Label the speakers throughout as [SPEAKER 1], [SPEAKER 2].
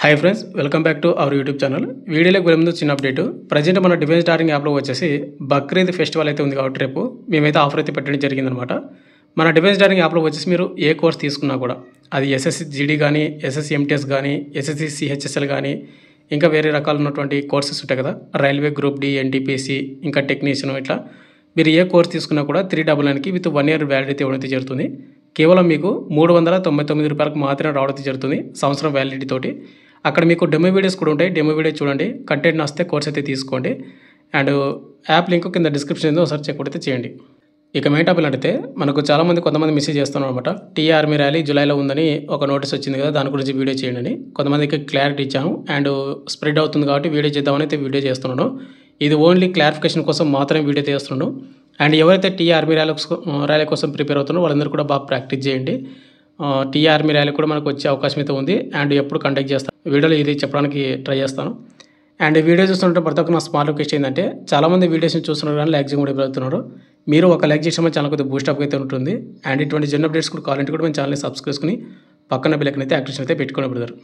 [SPEAKER 1] Hi friends, welcome back to our YouTube channel. వీడియోలోకి వెళ్ళే ముందు చిన్న అప్డేట్. ప్రజెంట్ మన డిఫెన్స్ డార్లింగ్ యాప్లో వచ్చేసి బక్రీద్ ఫెస్టివల్ అయితే ఉంది కాబట్టి రేపు మేమైతే ఆఫర్ అయితే పెట్టడం జరిగిందనమాట. మన డిఫెన్స్ డార్లింగ్ యాప్లో వచ్చేసి మీరు ఏ కోర్స్ తీసుకున్నా కూడా, అది ఎస్ఎస్సి జీడీ కానీ, ఎస్ఎస్సి ఎంటీఎస్ కానీ, ఎస్ఎస్సి సిహెచ్ఎస్ఎల్ కానీ, ఇంకా వేరే రకాలు ఉన్నటువంటి కోర్సెస్ ఉంటాయి కదా, రైల్వే గ్రూప్ డి, ఎన్టీపీసీ, ఇంకా టెక్నీషియన్, ఇట్లా మీరు ఏ కోర్స్ తీసుకున్నా కూడా 399కి విత్ 1 year వ్యాలిడిటీ ఇవ్వడం అయితే జరుగుతుంది. కేవలం మీకు 399 రూపాయలకు మాత్రమే రావడం జరుగుతుంది, సంవత్సరం వ్యాలిడిటీ తోటి. అక్కడ మీకు డెమో వీడియోస్ కూడా ఉంటాయి, డెమో వీడియో చూడండి, కంటెంట్ నచ్చితే కోర్స్ అయితే తీసుకోండి. అండ్ యాప్ లింక్ కింద డిస్క్రిప్షన్ ఏదో ఒకసారి చెక్ అయితే చేయండి. ఇక మెయిన్ టాపిక్ అంటే మనకు కొంతమంది మెసేజ్ చేస్తున్నారు అనమాట. ఆర్మీ ర్యాలీ జూలైలో ఉందని ఒక నోటీస్ వచ్చింది కదా, దాని గురించి వీడియో చేయండి అని కొంతమందికి క్లారిటీ ఇచ్చాను. అండ్ స్ప్రెడ్ అవుతుంది కాబట్టి వీడియో చేద్దామని అయితే వీడియో చేస్తున్నాను. ఇది ఓన్లీ క్లారిఫికేషన్ కోసం మాత్రమే వీడియో చేస్తున్నాను. అండ్ ఎవరైతే ఆర్మీ ర్యాలీ కోసం ప్రిపేర్ అవుతున్నారో వాళ్ళందరూ కూడా బాగా ప్రాక్టీస్ చేయండి. ఆర్మీ ర్యాలీ కూడా మనకు వచ్చే అవకాశం అయితే ఉంది. అండ్ ఎప్పుడు కండక్ట్ చేస్తాను వీడియోలో ఇది చెప్పడానికి ట్రై చేస్తాను. అండ్ వీడియో చూస్తుంటే ప్రతి ఒక్క నా స్మాల్ రిక్వెస్ట్ ఏంటంటే, చాలామంది వీడియోస్ని చూస్తున్నారు కానీ లైక్ చేయడం కూడా పెడుతున్నారు. మీరు ఒక లైక్ చేసిన ఛానల్ కొద్దిగా బూస్టప్ అయితే ఉంటుంది. అండ్ ఇటువంటి జన్ అప్డేట్స్ కూడా కావాలంటే కూడా మన ఛానల్ని సబ్స్క్రైబ్ చేసుకుని పక్కన బెల్ ఐకాన్ అయితే యాక్టివేషన్ అయితే పెట్టుకుని పెడతారు.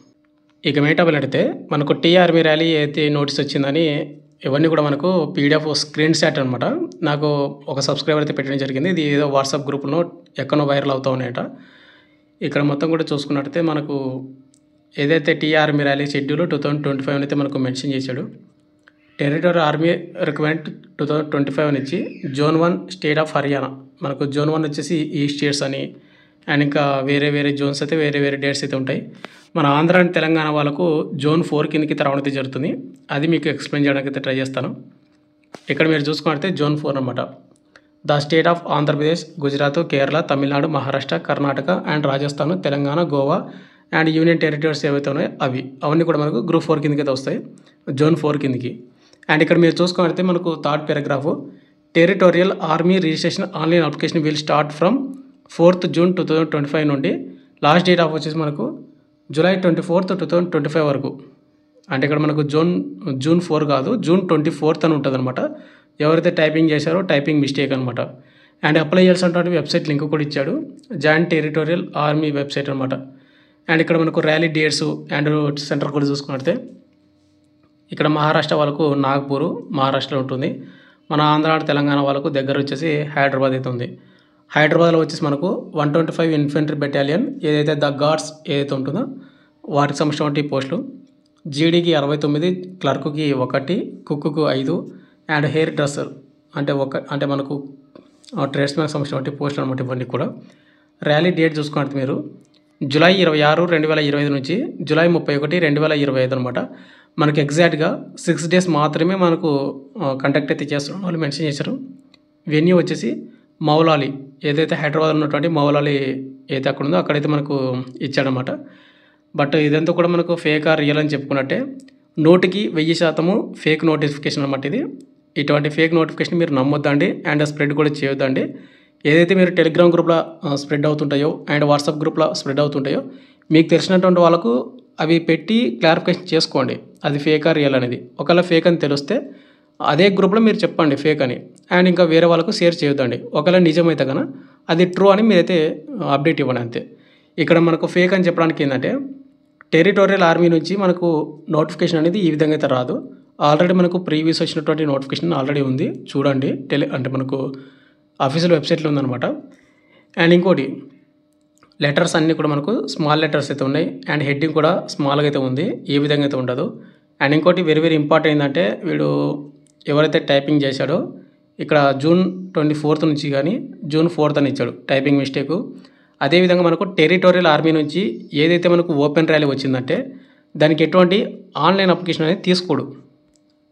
[SPEAKER 1] ఇక మెయిన్ టాపిక్ అయితే మనకు ఆర్మీ ర్యాలీ అయితే నోటీస్ వచ్చిందని ఇవన్నీ కూడా మనకు పీడిఎఫ్ స్క్రీన్ షాట్ అనమాట. నాకు ఒక సబ్స్క్రైబర్ అయితే పెట్టడం జరిగింది. ఇది ఏదో వాట్సాప్ గ్రూప్లో ఎక్కడో వైరల్ అవుతూ ఉన్నాయట. ఇక్కడ మొత్తం కూడా చూసుకున్నట్టయితే మనకు ఏదైతే ఆర్మీ ర్యాలీ షెడ్యూల్ 2025 అయితే మనకు మెన్షన్ చేశాడు. టెరిటరీ ఆర్మీ రిక్వైర్మెంట్ 2025 నుంచి Zone 1 స్టేట్ ఆఫ్ హర్యానా, మనకు Zone 1 వచ్చేసి ఈ స్టేట్స్ అని, అండ్ ఇంకా వేరే జోన్స్ అయితే వేరే డేట్స్ అయితే ఉంటాయి. మన ఆంధ్ర అండ్ తెలంగాణ వాళ్ళకు Zone 4 కిందకి రావడం అయితే జరుగుతుంది. అది మీకు ఎక్స్ప్లెయిన్ చేయడానికి అయితే ట్రై చేస్తాను. ఇక్కడ మీరు చూసుకుంటే Zone 4 అనమాట. The state of Andhra Pradesh, Gujarat, Kerala, Tamil Nadu, Maharashtra, Karnataka and Rajasthan, Telangana, Goa and union territories ఏవైతే ఉన్నాయో అవన్నీ కూడా మనకు Group 4 కిందకి అయితే వస్తాయి, Zone 4 కిందకి. అండ్ ఇక్కడ మీరు చూసుకుంటే మనకు third paragraph, territorial army registration online application will start from 4th June 2025 నుండి లాస్ట్ డేట్ ఆఫ్ వచ్చేసి మనకు July 24th, 2025 వరకు. అంటే ఇక్కడ మనకు జూన్ 4 కాదు, June 24th అని ఉంటుంది అనమాట. ఎవరైతే టైపింగ్ చేశారో టైపింగ్ మిస్టేక్ అనమాట. అండ్ అప్లై చేయాల్సినటువంటి వెబ్సైట్ లింక్ కూడా ఇచ్చాడు, జాయింట్ టెరిటోరియల్ ఆర్మీ వెబ్సైట్ అనమాట. అండ్ ఇక్కడ మనకు ర్యాలీ డేట్స్ అండ్ సెంటర్ కూడా చూసుకున్నట్టే ఇక్కడ మహారాష్ట్ర వాళ్ళకు నాగ్పూర్, మహారాష్ట్రలో ఉంటుంది. మన ఆంధ్ర తెలంగాణ వాళ్ళకు దగ్గర వచ్చేసి హైదరాబాద్ అయితే ఉంది. హైదరాబాద్లో వచ్చేసి మనకు 125 ఇన్ఫెంట్రీ బెటాలియన్ ఏదైతే ద గార్డ్స్ ఏదైతే ఉంటుందో వాటికి సంబంధించిన పోస్టులు. జీడీకి 69, క్లర్క్కి 1, కుక్కు 5 అండ్ హెయిర్ డ్రెస్సర్ అంటే మనకు ట్రేడ్స్మెన్కి సంబంధించిన పోస్టులు అనమాట. ఇవన్నీ కూడా ర్యాలీ డేట్ చూసుకుంటే మీరు July 26, 2025 నుంచి July 31, 2025 అనమాట. మనకి ఎగ్జాక్ట్గా 6 days మాత్రమే మనకు కండక్ట్ అయితే చేస్తున్నాం, వాళ్ళు మెన్షన్ చేశారు. వెన్యూ వచ్చేసి మౌలాలి, ఏదైతే హైదరాబాద్ ఉన్నటువంటి మౌలాలి ఏదైతే అక్కడ ఉందో అక్కడైతే మనకు ఇచ్చాడనమాట. బట్ ఇదంతా కూడా మనకు ఫేక్ ఆర్ రియల్ అని చెప్పుకున్నట్టే. 100కి 1000% ఫేక్ నోటిఫికేషన్ అనమాట ఇది. ఇటువంటి ఫేక్ నోటిఫికేషన్ మీరు నమ్మొద్దండి అండ్ స్ప్రెడ్ కూడా చేయొద్దండి. ఏదైతే మీరు టెలిగ్రామ్ గ్రూప్లో స్ప్రెడ్ అవుతుంటాయో అండ్ వాట్సాప్ గ్రూప్లో స్ప్రెడ్ అవుతుంటాయో మీకు తెలిసినటువంటి వాళ్ళకు అవి పెట్టి క్లారిఫికేషన్ చేసుకోండి, అది ఫేక్ ఆర్ రియల్ అనేది. ఒకవేళ ఫేక్ అని తెలిస్తే అదే గ్రూప్లో మీరు చెప్పండి ఫేక్ అని, అండ్ ఇంకా వేరే వాళ్ళకు షేర్ చేయొద్దండి. ఒకవేళ నిజమైతే కనుక అది ట్రూ అని మీరైతే అప్డేట్ ఇవ్వండి అంతే. ఇక్కడ మనకు ఫేక్ అని చెప్పడానికి ఏంటంటే, టెరిటోరియల్ ఆర్మీ నుంచి మనకు నోటిఫికేషన్ అనేది ఈ విధంగా అయితే రాదు. ఆల్రెడీ మనకు ప్రీవియస్ వచ్చినటువంటి నోటిఫికేషన్ ఆల్రెడీ ఉంది, చూడండి. అంటే మనకు అఫీషియల్ వెబ్సైట్లో ఉందన్నమాట. అండ్ ఇంకోటి, లెటర్స్ అన్నీ కూడా మనకు స్మాల్ లెటర్స్ అయితే ఉన్నాయి అండ్ హెడ్డింగ్ కూడా స్మాల్గా అయితే ఉంది, ఏ విధంగా అయితే ఉండదు. అండ్ ఇంకోటి వెరీ ఇంపార్టెంట్ ఏంటంటే, వీడు ఎవరైతే టైపింగ్ చేశాడో ఇక్కడ June 24th నుంచి కానీ June 4th అని ఇచ్చాడు, టైపింగ్ మిస్టేకు. అదేవిధంగా మనకు టెరిటోరియల్ ఆర్మీ నుంచి ఏదైతే మనకు ఓపెన్ ర్యాలీ వచ్చిందంటే దానికి ఎటువంటి ఆన్లైన్ అప్లికేషన్ అనేది తీసుకోడు,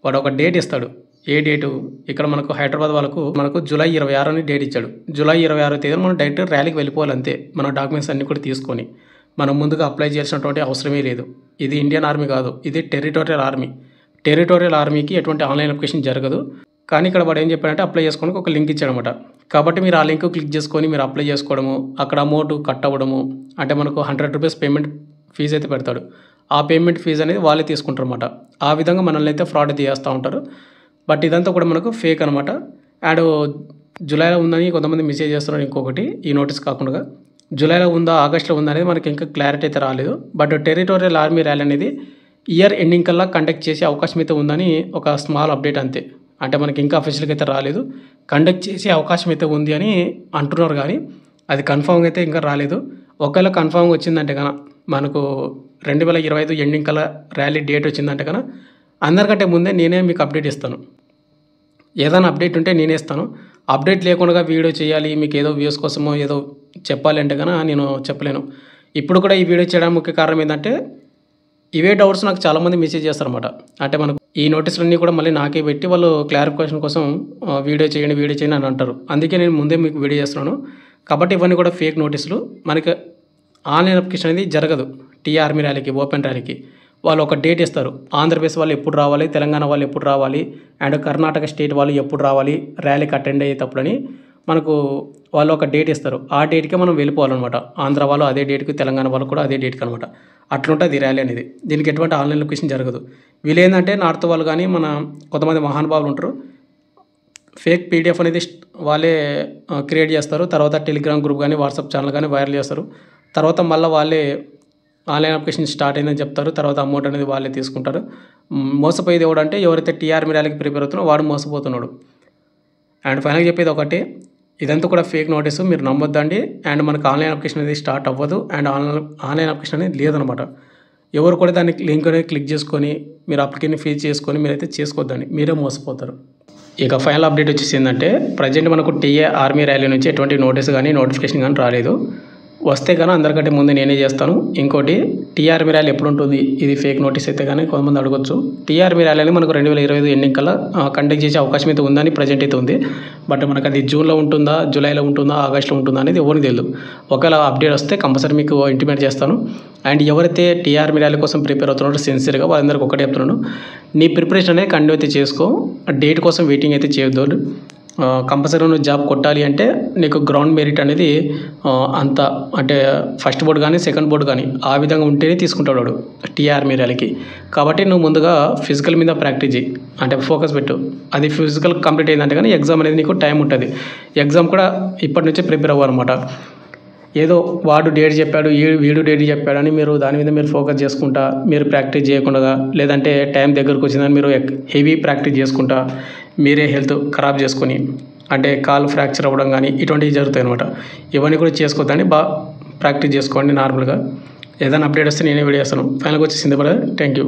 [SPEAKER 1] వాడు ఒక డేట్ ఇస్తాడు. ఏ డేటు, ఇక్కడ మనకు హైదరాబాద్ వాళ్ళకు మనకు July 26 అని డేట్ ఇచ్చాడు. July 26వ తేదీన మనం డైరెక్ట్ ర్యాలీకి వెళ్ళిపోవాలి అంతే. మన డాక్యుమెంట్స్ అన్నీ కూడా తీసుకొని మనం ముందుగా అప్లై చేయాల్సినటువంటి అవసరమే లేదు. ఇది ఇండియన్ ఆర్మీ కాదు, ఇది టెరిటోరియల్ ఆర్మీ. టెరిటోరియల్ ఆర్మీకి ఎటువంటి ఆన్లైన్ అప్లికేషన్ జరగదు. కానీ ఇక్కడ వాడు ఏం చెప్పాడంటే అప్లై చేసుకోవడానికి ఒక లింక్ ఇచ్చాడనమాట. కాబట్టి మీరు ఆ లింక్ క్లిక్ చేసుకొని మీరు అప్లై చేసుకోవడము, అక్కడ అమౌంట్ కట్ అవ్వడము, అంటే మనకు 100 రూపీస్ పేమెంట్ ఫీజు అయితే పెడతాడు. ఆ పేమెంట్ ఫీజు అనేది వాళ్ళే తీసుకుంటారు అనమాట. ఆ విధంగా మనల్ని అయితే ఫ్రాడ్ అయితే చేస్తూ ఉంటారు. బట్ ఇదంతా కూడా మనకు ఫేక్ అనమాట. అండ్ జూలైలో ఉందని కొంతమంది మెసేజ్ చేస్తున్నారు. ఇంకొకటి, ఈ నోటీస్ కాకుండా జూలైలో ఉందా ఆగస్టులో ఉందా అనేది మనకి ఇంకా క్లారిటీ అయితే రాలేదు. బట్ టెరిటోరియల్ ఆర్మీ ర్యాలీ అనేది ఇయర్ ఎండింగ్ కల్లా కండక్ట్ చేసే అవకాశం అయితే ఉందని ఒక స్మాల్ అప్డేట్ అంతే. అంటే మనకి ఇంకా అఫీషియల్గా అయితే రాలేదు. కండక్ట్ చేసే అవకాశం అయితే ఉంది అని అంటున్నారు కానీ అది కన్ఫామ్గా అయితే ఇంకా రాలేదు. ఒకవేళ కన్ఫామ్గా వచ్చిందంటే కనుక మనకు 2025 ఎండింగ్ కల్లా ర్యాలీ డేట్ వచ్చిందంటే కనుక అందరికంటే ముందే నేనే మీకు అప్డేట్ ఇస్తాను. ఏదైనా అప్డేట్ ఉంటే నేనే ఇస్తాను. అప్డేట్ లేకుండా వీడియో చేయాలి మీకు ఏదో వ్యూస్ కోసమో ఏదో చెప్పాలి అంటే కనుక నేను చెప్పలేను. ఇప్పుడు కూడా ఈ వీడియో చేయడానికి ముఖ్య కారణం ఏంటంటే ఇవే డౌట్స్ నాకు చాలామంది మెసేజ్ చేస్తారన్నమాట. అంటే మనకు ఈ నోటీసులన్నీ కూడా మళ్ళీ నాకే పెట్టి వాళ్ళు క్లారిఫికేషన్ కోసం వీడియో చేయండి అని అంటారు. అందుకే నేను ముందే మీకు వీడియో చేస్తున్నాను. కాబట్టి ఇవన్నీ కూడా ఫేక్ నోటీసులు. మనకి ఆన్లైన్ అప్లికేషన్ అనేది జరగదు. ఆర్మీ ర్యాలీకి, ఓపెన్ ర్యాలీకి వాళ్ళు ఒక డేట్ ఇస్తారు. ఆంధ్రప్రదేశ్ వాళ్ళు ఎప్పుడు రావాలి, తెలంగాణ వాళ్ళు ఎప్పుడు రావాలి, అండ్ కర్ణాటక స్టేట్ వాళ్ళు ఎప్పుడు రావాలి ర్యాలీకి అటెండ్ అయ్యేటప్పుడని మనకు వాళ్ళు ఒక డేట్ ఇస్తారు. ఆ డేట్కే మనం వెళ్ళిపోవాలన్నమాట. ఆంధ్ర వాళ్ళు అదే డేట్కి, తెలంగాణ వాళ్ళు కూడా అదే డేట్కి అనమాట. అట్లుంటుంది ర్యాలీ అనేది. దీనికి ఎటువంటి ఆన్లైన్ అప్లికేషన్ జరగదు. వీళ్ళు ఏంటంటే నార్త్ వాళ్ళు కానీ మన కొంతమంది మహానుభావులు ఉంటారు, ఫేక్ పీడిఎఫ్ అనేది వాళ్ళే క్రియేట్ చేస్తారు. తర్వాత టెలిగ్రామ్ గ్రూప్ కానీ వాట్సాప్ ఛానల్ కానీ వైరల్ చేస్తారు. తర్వాత మళ్ళీ వాళ్ళే ఆన్లైన్ అప్లికేషన్ స్టార్ట్ అయిందని చెప్తారు. తర్వాత అమౌంట్ అనేది వాళ్ళే తీసుకుంటారు. మోసపోయేది ఎవడంటే ఎవరైతే ఆర్మీ ర్యాలీకి ప్రిపేర్ అవుతున్నారో వాడు మోసపోతున్నాడు. అండ్ ఫైనల్గా చెప్పేది ఒకటి, ఇదంతా కూడా ఫేక్ నోటీసు, మీరు నమ్మొద్దండి. అండ్ మనకు ఆన్లైన్ అప్లికేషన్ అనేది స్టార్ట్ అవ్వదు. అండ్ ఆన్లైన్ అప్లికేషన్ అనేది లేదనమాట. ఎవరు కూడా దాన్ని లింక్ అనేది క్లిక్ చేసుకొని మీరు అప్లికేషన్ ఫీల్ చేసుకొని మీరైతే చేసుకోవద్దండి, మీరే మోసపోతారు. ఇక ఫైనల్ అప్డేట్ వచ్చేసి ఏంటంటే ప్రజెంట్ మనకు ఆర్మీ ర్యాలీ నుంచి ఎటువంటి నోటీస్ కానీ నోటిఫికేషన్ కానీ రాలేదు. వస్తే కానీ అందరికంటే ముందు నేనే చేస్తాను. ఇంకోటి ఆర్మీ ర్యాలీ ఎప్పుడు ఉంటుంది, ఇది ఫేక్ నోటీస్ అయితే కానీ కొంతమంది అడగొచ్చు. ఆర్మీ ర్యాలీ అని మనకు 2025 ఎండింగ్ కల్లా కండక్ట్ చేసే అవకాశం అయితే ఉందని ప్రజెంట్ అయితే ఉంది. బట్ మనకు అది జూన్లో ఉంటుందా, జూలైలో ఉంటుందా, ఆగస్టులో ఉంటుందా అనేది ఎవరికి తెలియదు. ఒకవేళ అప్డేట్ వస్తే కంపల్సరీ మీకు ఇంటిమేట్ చేస్తాను. అండ్ ఎవరైతే ఆర్మీ ర్యాలీ కోసం ప్రిపేర్ అవుతున్నారో సిన్సియర్గా వాళ్ళందరికీ ఒకటే చెప్తున్నాను, నీ ప్రిపరేషన్ అనేది కంటిన్యూ అయితే చేసుకో. డేట్ కోసం వెయిటింగ్ అయితే చేయొద్దు. కంపల్సరీ నువ్వు జాబ్ కొట్టాలి అంటే నీకు గ్రౌండ్ మెరిట్ అనేది అంత అంటే ఫస్ట్ బోర్డు కానీ సెకండ్ బోర్డు కానీ ఆ విధంగా ఉంటేనే తీసుకుంటాడు వాడు ఆర్మీ ర్యాలీకి. కాబట్టి నువ్వు ముందుగా ఫిజికల్ మీద ప్రాక్టీస్ చేయి, అంటే ఫోకస్ పెట్టు. అది ఫిజికల్ కంప్లీట్ అయిందంటే కానీ ఎగ్జామ్ అనేది నీకు టైం ఉంటుంది. ఎగ్జామ్ కూడా ఇప్పటి నుంచే ప్రిపేర్ అవ్వనమాట. ఏదో వాడు డేట్ చెప్పాడు, వీడు డేట్ చెప్పాడని మీరు దాని మీద మీరు ఫోకస్ చేసుకుంటా మీరు ప్రాక్టీస్ చేయకుండా, లేదంటే టైం దగ్గరకు వచ్చిందని మీరు హెవీ ప్రాక్టీస్ చేసుకుంటా మీరే హెల్త్ ఖరాబ్ చేసుకొని అంటే కాలు ఫ్రాక్చర్ అవ్వడం కానీ ఇటువంటివి జరుగుతాయి అనమాట. ఇవన్నీ కూడా చేసుకోవద్దని బాగా ప్రాక్టీస్ చేసుకోండి. నార్మల్గా ఏదైనా అప్డేట్ వస్తే నేనే వీడియో చేస్తాను. ఫైనల్గా వచ్చేసింది. Thank you.